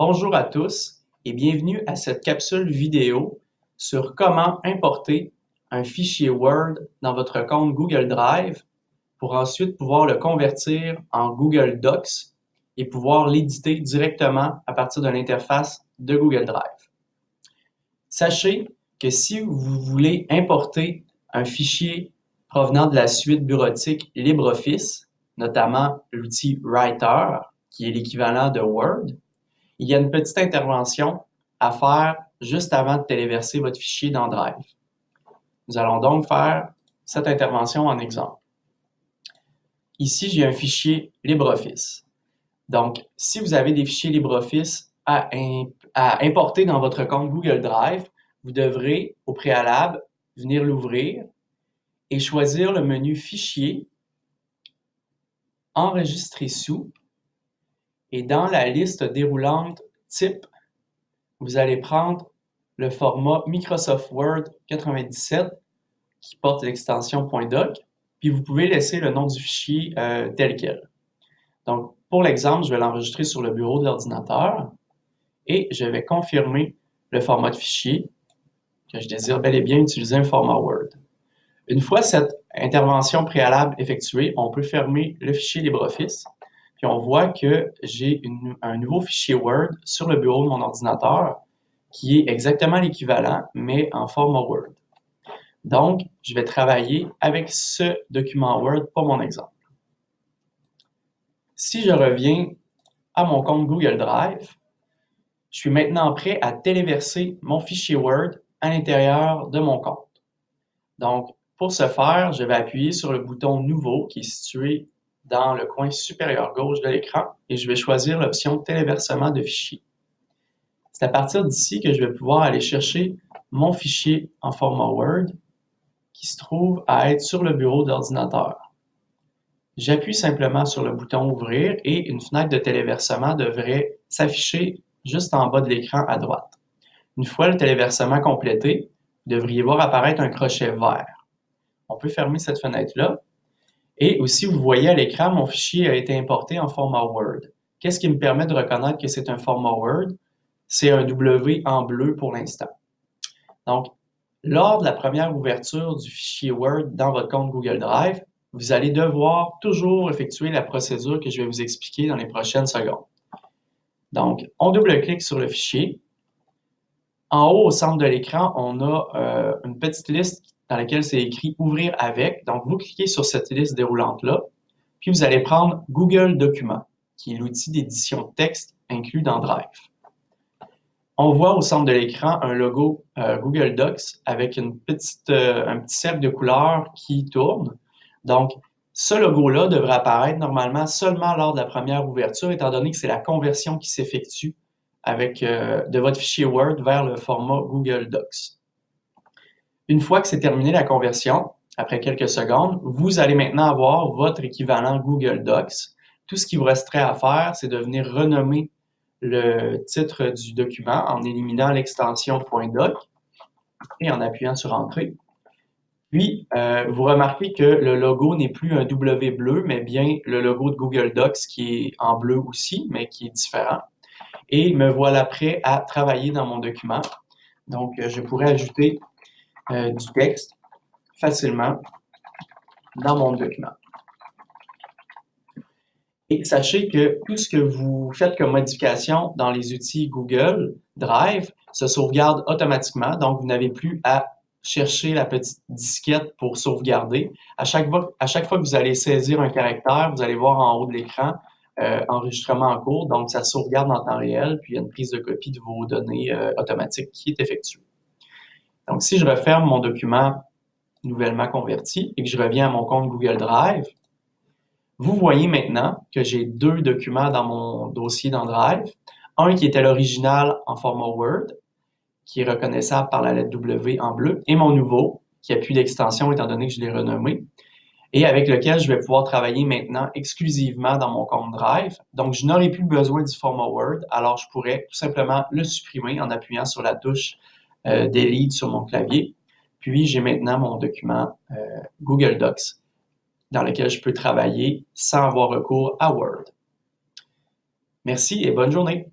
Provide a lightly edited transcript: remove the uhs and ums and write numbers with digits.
Bonjour à tous et bienvenue à cette capsule vidéo sur comment importer un fichier Word dans votre compte Google Drive pour ensuite pouvoir le convertir en Google Docs et pouvoir l'éditer directement à partir de l'interface de Google Drive. Sachez que si vous voulez importer un fichier provenant de la suite bureautique LibreOffice, notamment l'outil Writer, qui est l'équivalent de Word, il y a une petite intervention à faire juste avant de téléverser votre fichier dans Drive. Nous allons donc faire cette intervention en exemple. Ici, j'ai un fichier LibreOffice. Donc, si vous avez des fichiers LibreOffice à importer dans votre compte Google Drive, vous devrez, au préalable, venir l'ouvrir et choisir le menu Fichier, Enregistrer sous, et dans la liste déroulante Type, vous allez prendre le format Microsoft Word 97 qui porte l'extension .doc, puis vous pouvez laisser le nom du fichier tel quel. Donc, pour l'exemple, je vais l'enregistrer sur le bureau de l'ordinateur et je vais confirmer le format de fichier que je désire bel et bien utiliser un format Word. Une fois cette intervention préalable effectuée, on peut fermer le fichier LibreOffice. Puis on voit que j'ai un nouveau fichier Word sur le bureau de mon ordinateur qui est exactement l'équivalent, mais en format Word. Donc, je vais travailler avec ce document Word pour mon exemple. Si je reviens à mon compte Google Drive, je suis maintenant prêt à téléverser mon fichier Word à l'intérieur de mon compte. Donc, pour ce faire, je vais appuyer sur le bouton Nouveau qui est situé dans le coin supérieur gauche de l'écran et je vais choisir l'option Téléversement de fichier. C'est à partir d'ici que je vais pouvoir aller chercher mon fichier en format Word qui se trouve à être sur le bureau d'ordinateur. J'appuie simplement sur le bouton Ouvrir et une fenêtre de téléversement devrait s'afficher juste en bas de l'écran à droite. Une fois le téléversement complété, vous devriez voir apparaître un crochet vert. On peut fermer cette fenêtre-là. Et aussi, vous voyez à l'écran, mon fichier a été importé en format Word. Qu'est-ce qui me permet de reconnaître que c'est un format Word? C'est un W en bleu pour l'instant. Donc, lors de la première ouverture du fichier Word dans votre compte Google Drive, vous allez devoir toujours effectuer la procédure que je vais vous expliquer dans les prochaines secondes. Donc, on double-clique sur le fichier. En haut, au centre de l'écran, on a une petite liste dans laquelle c'est écrit « Ouvrir avec ». Donc, vous cliquez sur cette liste déroulante-là, puis vous allez prendre Google Documents, qui est l'outil d'édition de texte inclus dans Drive. On voit au centre de l'écran un logo Google Docs avec un petit cercle de couleurs qui tourne. Donc, ce logo-là devrait apparaître normalement seulement lors de la première ouverture, étant donné que c'est la conversion qui s'effectue de votre fichier Word vers le format Google Docs. Une fois que c'est terminé la conversion, après quelques secondes, vous allez maintenant avoir votre équivalent Google Docs. Tout ce qu'il vous resterait à faire, c'est de venir renommer le titre du document en éliminant l'extension .doc et en appuyant sur Entrée. Puis, vous remarquez que le logo n'est plus un W bleu, mais bien le logo de Google Docs qui est en bleu aussi, mais qui est différent. Et me voilà prêt à travailler dans mon document. Donc, je pourrais ajouter du texte facilement dans mon document. Et sachez que tout ce que vous faites comme modification dans les outils Google Drive se sauvegarde automatiquement, donc vous n'avez plus à chercher la petite disquette pour sauvegarder. À chaque fois que vous allez saisir un caractère, vous allez voir en haut de l'écran enregistrement en cours, donc ça sauvegarde en temps réel, puis il y a une prise de copie de vos données automatiques qui est effectuée. Donc, si je referme mon document nouvellement converti et que je reviens à mon compte Google Drive, vous voyez maintenant que j'ai deux documents dans mon dossier dans Drive. Un qui était l'original en format Word, qui est reconnaissable par la lettre W en bleu, et mon nouveau, qui n'a plus d'extension étant donné que je l'ai renommé, et avec lequel je vais pouvoir travailler maintenant exclusivement dans mon compte Drive. Donc, je n'aurai plus besoin du format Word, alors je pourrais tout simplement le supprimer en appuyant sur la touche Delete sur mon clavier. Puis, j'ai maintenant mon document Google Docs dans lequel je peux travailler sans avoir recours à Word. Merci et bonne journée!